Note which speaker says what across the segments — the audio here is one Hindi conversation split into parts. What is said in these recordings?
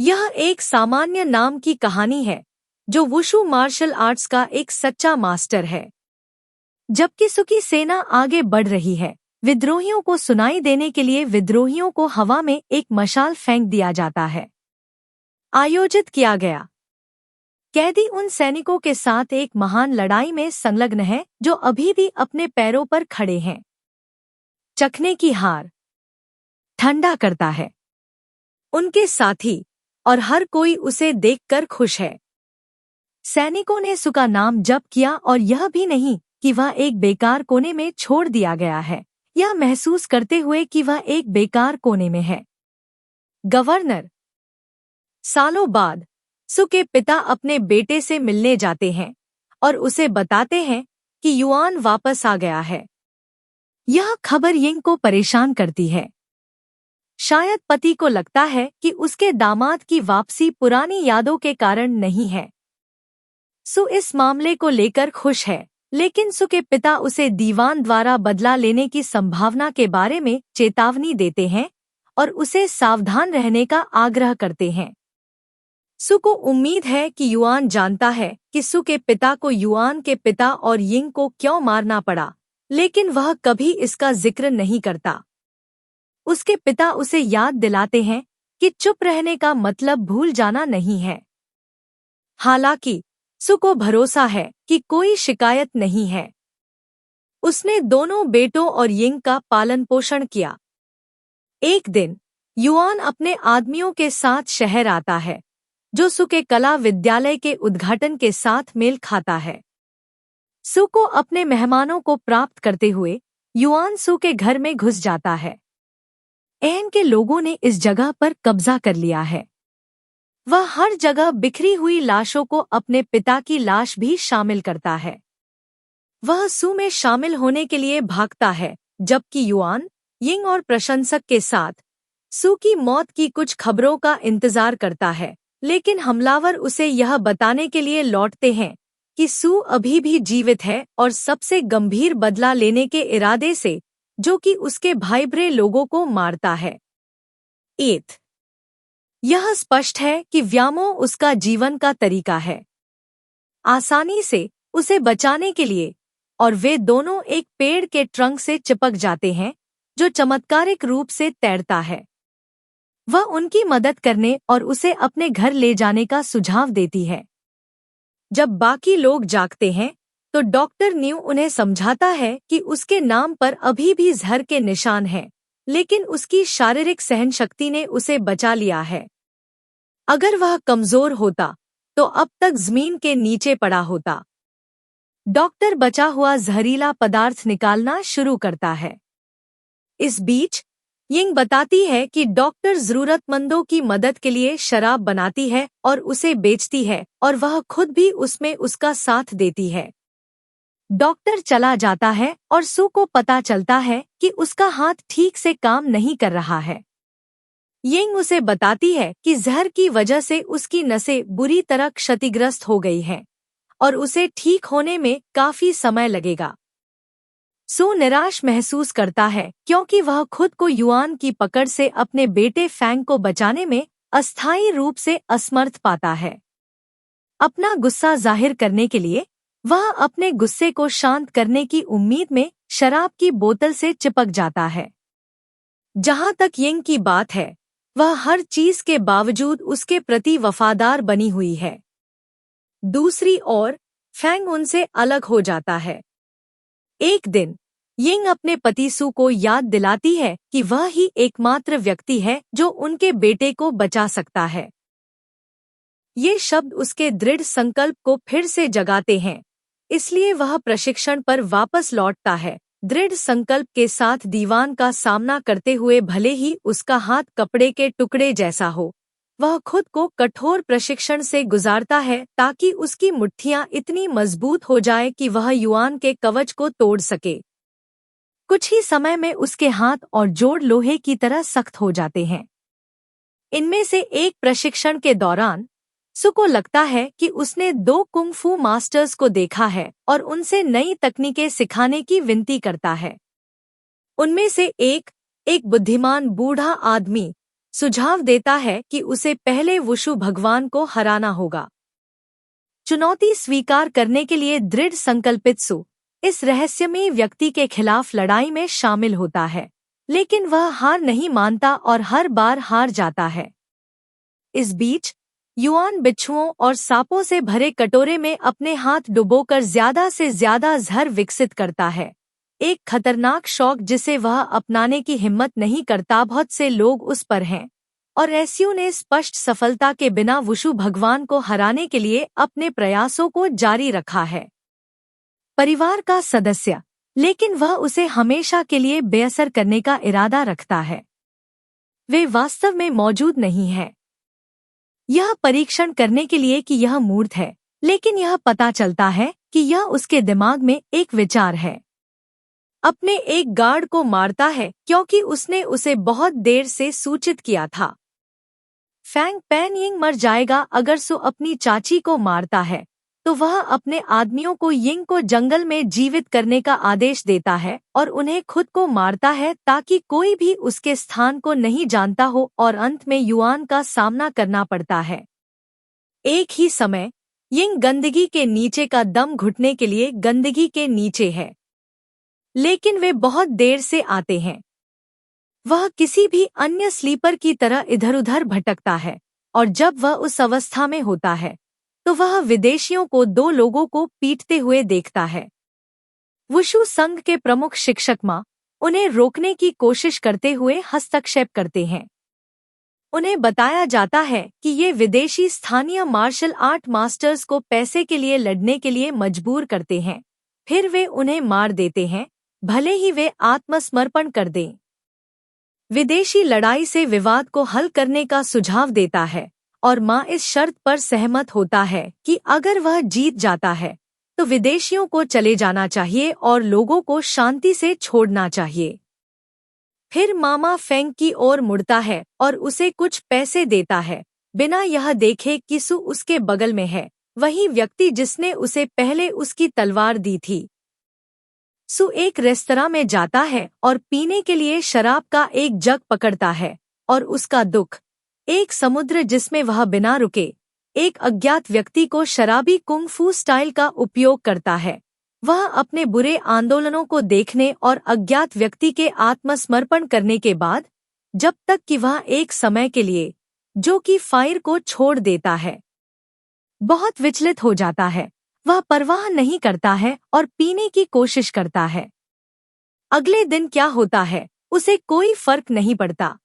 Speaker 1: यह एक सामान्य नाम की कहानी है जो वुशु मार्शल आर्ट्स का एक सच्चा मास्टर है। जबकि सु की सेना आगे बढ़ रही है, विद्रोहियों को सुनाई देने के लिए विद्रोहियों को हवा में एक मशाल फेंक दिया जाता है। आयोजित किया गया कैदी उन सैनिकों के साथ एक महान लड़ाई में संलग्न है जो अभी भी अपने पैरों पर खड़े हैं। चखने की हार ठंडा करता है। उनके साथी और हर कोई उसे देखकर खुश है। सैनिकों ने सु का नाम जप किया और यह भी नहीं कि वह एक बेकार कोने में छोड़ दिया गया है, यह महसूस करते हुए कि वह एक बेकार कोने में है। गवर्नर सालों बाद सु के पिता अपने बेटे से मिलने जाते हैं और उसे बताते हैं कि युआन वापस आ गया है। यह खबर यिंग को परेशान करती है। शायद पति को लगता है कि उसके दामाद की वापसी पुरानी यादों के कारण नहीं है। सु इस मामले को लेकर खुश है, लेकिन सु के पिता उसे दीवान द्वारा बदला लेने की संभावना के बारे में चेतावनी देते हैं और उसे सावधान रहने का आग्रह करते हैं। सु को उम्मीद है कि युआन जानता है कि सु के पिता को युआन के पिता और यिंग को क्यों मारना पड़ा, लेकिन वह कभी इसका जिक्र नहीं करता। उसके पिता उसे याद दिलाते हैं कि चुप रहने का मतलब भूल जाना नहीं है। हालांकि सु को भरोसा है कि कोई शिकायत नहीं है। उसने दोनों बेटों और यिंग का पालन पोषण किया। एक दिन युआन अपने आदमियों के साथ शहर आता है, जो सु के कला विद्यालय के उद्घाटन के साथ मेल खाता है। सु को अपने मेहमानों को प्राप्त करते हुए युआन सु के घर में घुस जाता है। एन के लोगों ने इस जगह पर कब्जा कर लिया है। वह हर जगह बिखरी हुई लाशों को अपने पिता की लाश भी शामिल करता है। वह सु में शामिल होने के लिए भागता है, जबकि युआन, यिंग और प्रशंसक के साथ सु की मौत की कुछ खबरों का इंतजार करता है, लेकिन हमलावर उसे यह बताने के लिए लौटते हैं कि सु अभी भी जीवित है और सबसे गंभीर बदला लेने के इरादे से, जो कि उसके भाईब्रे लोगों को मारता है। यह स्पष्ट है कि व्यामोह उसका जीवन का तरीका है। आसानी से उसे बचाने के लिए, और वे दोनों एक पेड़ के ट्रंक से चिपक जाते हैं जो चमत्कारिक रूप से तैरता है। वह उनकी मदद करने और उसे अपने घर ले जाने का सुझाव देती है। जब बाकी लोग जागते हैं तो डॉक्टर न्यू उन्हें समझाता है कि उसके नाम पर अभी भी जहर के निशान हैं, लेकिन उसकी शारीरिक सहनशक्ति ने उसे बचा लिया है। अगर वह कमजोर होता तो अब तक जमीन के नीचे पड़ा होता। डॉक्टर बचा हुआ जहरीला पदार्थ निकालना शुरू करता है। इस बीच यिंग बताती है कि डॉक्टर जरूरतमंदों की मदद के लिए शराब बनाती है और उसे बेचती है, और वह खुद भी उसमें उसका साथ देती है। डॉक्टर चला जाता है और सु को पता चलता है कि उसका हाथ ठीक से काम नहीं कर रहा है। यिंग उसे बताती है कि जहर की वजह से उसकी नसें बुरी तरह क्षतिग्रस्त हो गई हैं और उसे ठीक होने में काफी समय लगेगा। सु निराश महसूस करता है क्योंकि वह खुद को युआन की पकड़ से अपने बेटे फैंग को बचाने में अस्थायी रूप से असमर्थ पाता है। अपना गुस्सा जाहिर करने के लिए वह अपने गुस्से को शांत करने की उम्मीद में शराब की बोतल से चिपक जाता है। जहां तक यिंग की बात है, वह हर चीज के बावजूद उसके प्रति वफादार बनी हुई है। दूसरी ओर फैंग उनसे अलग हो जाता है। एक दिन यिंग अपने पति सु को याद दिलाती है कि वह ही एकमात्र व्यक्ति है जो उनके बेटे को बचा सकता है। ये शब्द उसके दृढ़ संकल्प को फिर से जगाते हैं, इसलिए वह प्रशिक्षण पर वापस लौटता है, दृढ़ संकल्प के साथ दीवान का सामना करते हुए। भले ही उसका हाथ कपड़े के टुकड़े जैसा हो, वह खुद को कठोर प्रशिक्षण से गुजारता है ताकि उसकी मुट्ठियां इतनी मजबूत हो जाए कि वह युआन के कवच को तोड़ सके। कुछ ही समय में उसके हाथ और जोड़ लोहे की तरह सख्त हो जाते हैं। इनमें से एक प्रशिक्षण के दौरान सु को लगता है कि उसने 2 कुंग-फू मास्टर्स को देखा है और उनसे नई तकनीकें सिखाने की विनती करता है। उनमें से एक बुद्धिमान बूढ़ा आदमी सुझाव देता है कि उसे पहले वुशु भगवान को हराना होगा। चुनौती स्वीकार करने के लिए दृढ़ संकल्पित सु इस रहस्यमयी व्यक्ति के खिलाफ लड़ाई में शामिल होता है, लेकिन वह हार नहीं मानता और हर बार हार जाता है। इस बीच युआन बिच्छुओं और सांपों से भरे कटोरे में अपने हाथ डुबोकर ज्यादा से ज्यादा जहर विकसित करता है, एक खतरनाक शौक जिसे वह अपनाने की हिम्मत नहीं करता। बहुत से लोग उस पर हैं और एस्यू ने स्पष्ट सफलता के बिना वुशु भगवान को हराने के लिए अपने प्रयासों को जारी रखा है। परिवार का सदस्य, लेकिन वह उसे हमेशा के लिए बेअसर करने का इरादा रखता है। वे वास्तव में मौजूद नहीं है, यह परीक्षण करने के लिए कि यह मूर्त है, लेकिन यह पता चलता है कि यह उसके दिमाग में एक विचार है। अपने एक गार्ड को मारता है क्योंकि उसने उसे बहुत देर से सूचित किया था। फैंग पेनयिंग मर जाएगा अगर सु अपनी चाची को मारता है, तो वह अपने आदमियों को यिंग को जंगल में जीवित करने का आदेश देता है और उन्हें खुद को मारता है ताकि कोई भी उसके स्थान को नहीं जानता हो और अंत में युआन का सामना करना पड़ता है। एक ही समय यिंग गंदगी के नीचे का दम घुटने के लिए गंदगी के नीचे है, लेकिन वे बहुत देर से आते हैं। वह किसी भी अन्य स्लीपर की तरह इधर-उधर भटकता है और जब वह उस अवस्था में होता है तो वह विदेशियों को दो लोगों को पीटते हुए देखता है। वुशु संघ के प्रमुख शिक्षक मां उन्हें रोकने की कोशिश करते हुए हस्तक्षेप करते हैं। उन्हें बताया जाता है कि ये विदेशी स्थानीय मार्शल आर्ट मास्टर्स को पैसे के लिए लड़ने के लिए मजबूर करते हैं, फिर वे उन्हें मार देते हैं, भले ही वे आत्मसमर्पण कर दें। विदेशी लड़ाई से विवाद को हल करने का सुझाव देता है और मां इस शर्त पर सहमत होता है कि अगर वह जीत जाता है तो विदेशियों को चले जाना चाहिए और लोगों को शांति से छोड़ना चाहिए। फिर मामा फेंग की ओर मुड़ता है और उसे कुछ पैसे देता है, बिना यह देखे कि सु उसके बगल में है, वही व्यक्ति जिसने उसे पहले उसकी तलवार दी थी। सु एक रेस्तरां में जाता है और पीने के लिए शराब का एक जग पकड़ता है और उसका दुख, एक समुद्र जिसमें वह बिना रुके एक अज्ञात व्यक्ति को शराबी कुंग फू स्टाइल का उपयोग करता है। वह अपने बुरे आंदोलनों को देखने और अज्ञात व्यक्ति के आत्मसमर्पण करने के बाद, जब तक कि वह एक समय के लिए जो कि फायर को छोड़ देता है, बहुत विचलित हो जाता है। वह परवाह नहीं करता है और पीने की कोशिश करता है। अगले दिन क्या होता है उसे कोई फर्क नहीं पड़ता।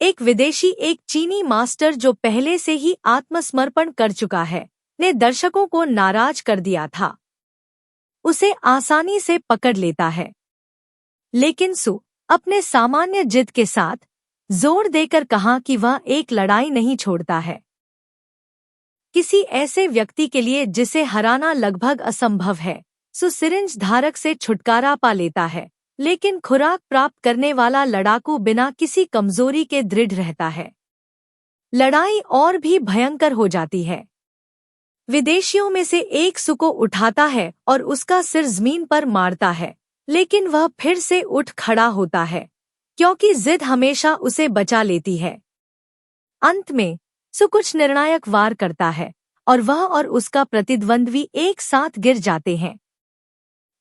Speaker 1: एक विदेशी, एक चीनी मास्टर जो पहले से ही आत्मसमर्पण कर चुका है, ने दर्शकों को नाराज कर दिया था। उसे आसानी से पकड़ लेता है, लेकिन सु अपने सामान्य जिद के साथ जोर देकर कहा कि वह एक लड़ाई नहीं छोड़ता है। किसी ऐसे व्यक्ति के लिए जिसे हराना लगभग असंभव है, सु सिरिंज धारक से छुटकारा पा लेता है, लेकिन खुराक प्राप्त करने वाला लड़ाकू बिना किसी कमजोरी के दृढ़ रहता है। लड़ाई और भी भयंकर हो जाती है। विदेशियों में से एक सु को उठाता है और उसका सिर जमीन पर मारता है, लेकिन वह फिर से उठ खड़ा होता है क्योंकि जिद हमेशा उसे बचा लेती है। अंत में सु कुछ निर्णायक वार करता है और वह और उसका प्रतिद्वंद्वी एक साथ गिर जाते हैं।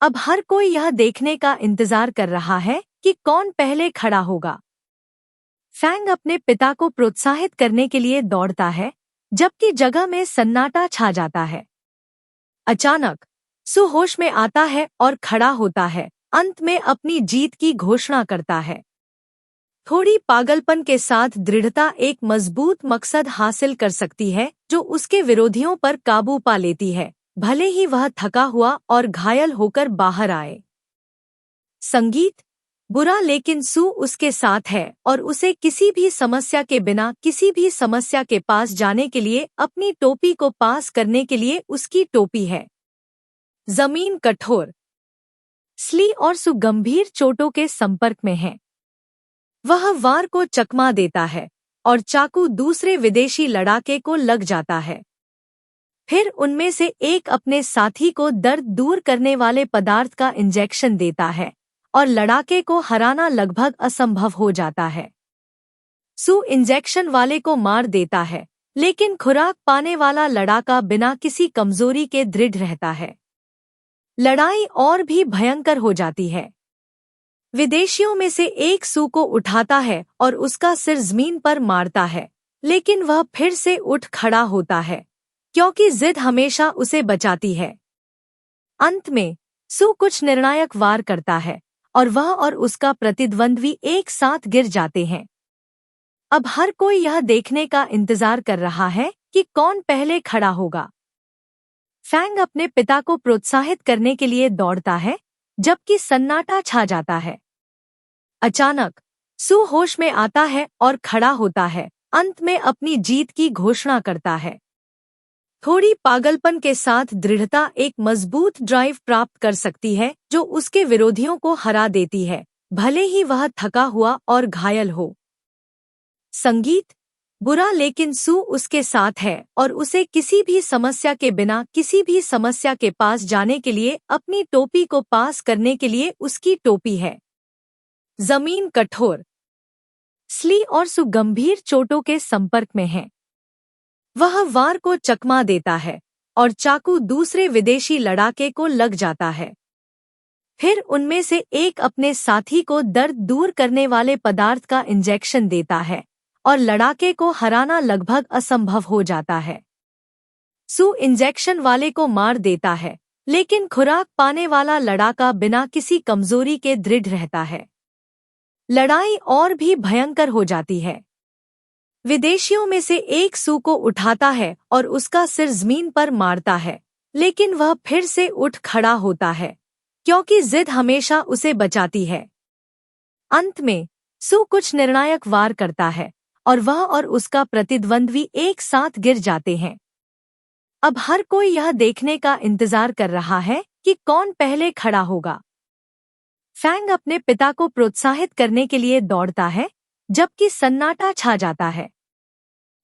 Speaker 1: अब हर कोई यह देखने का इंतजार कर रहा है कि कौन पहले खड़ा होगा। फैंग अपने पिता को प्रोत्साहित करने के लिए दौड़ता है, जबकि जगह में सन्नाटा छा जाता है। अचानक सु होश में आता है और खड़ा होता है, अंत में अपनी जीत की घोषणा करता है। थोड़ी पागलपन के साथ दृढ़ता एक मजबूत मकसद हासिल कर सकती है जो उसके विरोधियों पर काबू पा लेती है, भले ही वह थका हुआ और घायल होकर बाहर आए। संगीत बुरा, लेकिन सु उसके साथ है और उसे किसी भी समस्या के बिना किसी भी समस्या के पास जाने के लिए अपनी टोपी को पास करने के लिए उसकी टोपी है। जमीन कठोर, स्ली और सु गंभीर चोटों के संपर्क में है। वह वार को चकमा देता है और चाकू दूसरे विदेशी लड़ाके को लग जाता है। फिर उनमें से एक अपने साथी को दर्द दूर करने वाले पदार्थ का इंजेक्शन देता है और लड़ाके को हराना लगभग असंभव हो जाता है। सू इंजेक्शन वाले को मार देता है, लेकिन खुराक पाने वाला लड़ाका बिना किसी कमजोरी के दृढ़ रहता है। लड़ाई और भी भयंकर हो जाती है। विदेशियों में से एक सू को उठाता है और उसका सिर जमीन पर मारता है, लेकिन वह फिर से उठ खड़ा होता है, क्योंकि जिद हमेशा उसे बचाती है। अंत में सू कुछ निर्णायक वार करता है और वह और उसका प्रतिद्वंद्वी एक साथ गिर जाते हैं। अब हर कोई यह देखने का इंतजार कर रहा है कि कौन पहले खड़ा होगा। फैंग अपने पिता को प्रोत्साहित करने के लिए दौड़ता है, जबकि सन्नाटा छा जाता है। अचानक सू होश में आता है और खड़ा होता है, अंत में अपनी जीत की घोषणा करता है। थोड़ी पागलपन के साथ दृढ़ता एक मजबूत ड्राइव प्राप्त कर सकती है जो उसके विरोधियों को हरा देती है, भले ही वह थका हुआ और घायल हो। संगीत बुरा, लेकिन सू उसके साथ है और उसे किसी भी समस्या के बिना किसी भी समस्या के पास जाने के लिए अपनी टोपी को पास करने के लिए उसकी टोपी है। जमीन कठोर, स्ली और सू गंभीर चोटों के संपर्क में है। वह वार को चकमा देता है और चाकू दूसरे विदेशी लड़ाके को लग जाता है। फिर उनमें से एक अपने साथी को दर्द दूर करने वाले पदार्थ का इंजेक्शन देता है और लड़ाके को हराना लगभग असंभव हो जाता है। सू इंजेक्शन वाले को मार देता है, लेकिन खुराक पाने वाला लड़ाका बिना किसी कमजोरी के दृढ़ रहता है। लड़ाई और भी भयंकर हो जाती है। विदेशियों में से एक सू को उठाता है और उसका सिर जमीन पर मारता है, लेकिन वह फिर से उठ खड़ा होता है, क्योंकि जिद हमेशा उसे बचाती है। अंत में सू कुछ निर्णायक वार करता है और वह और उसका प्रतिद्वंद्वी एक साथ गिर जाते हैं। अब हर कोई यह देखने का इंतजार कर रहा है कि कौन पहले खड़ा होगा। फैंग अपने पिता को प्रोत्साहित करने के लिए दौड़ता है, जबकि सन्नाटा छा जाता है।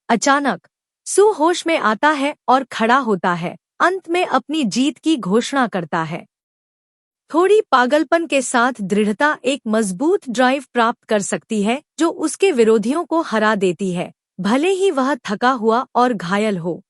Speaker 1: अचानक सू होश में आता है और खड़ा होता है, अंत में अपनी जीत की घोषणा करता है। थोड़ी पागलपन के साथ दृढ़ता एक मजबूत ड्राइव प्राप्त कर सकती है जो उसके विरोधियों को हरा देती है, भले ही वह थका हुआ और घायल हो।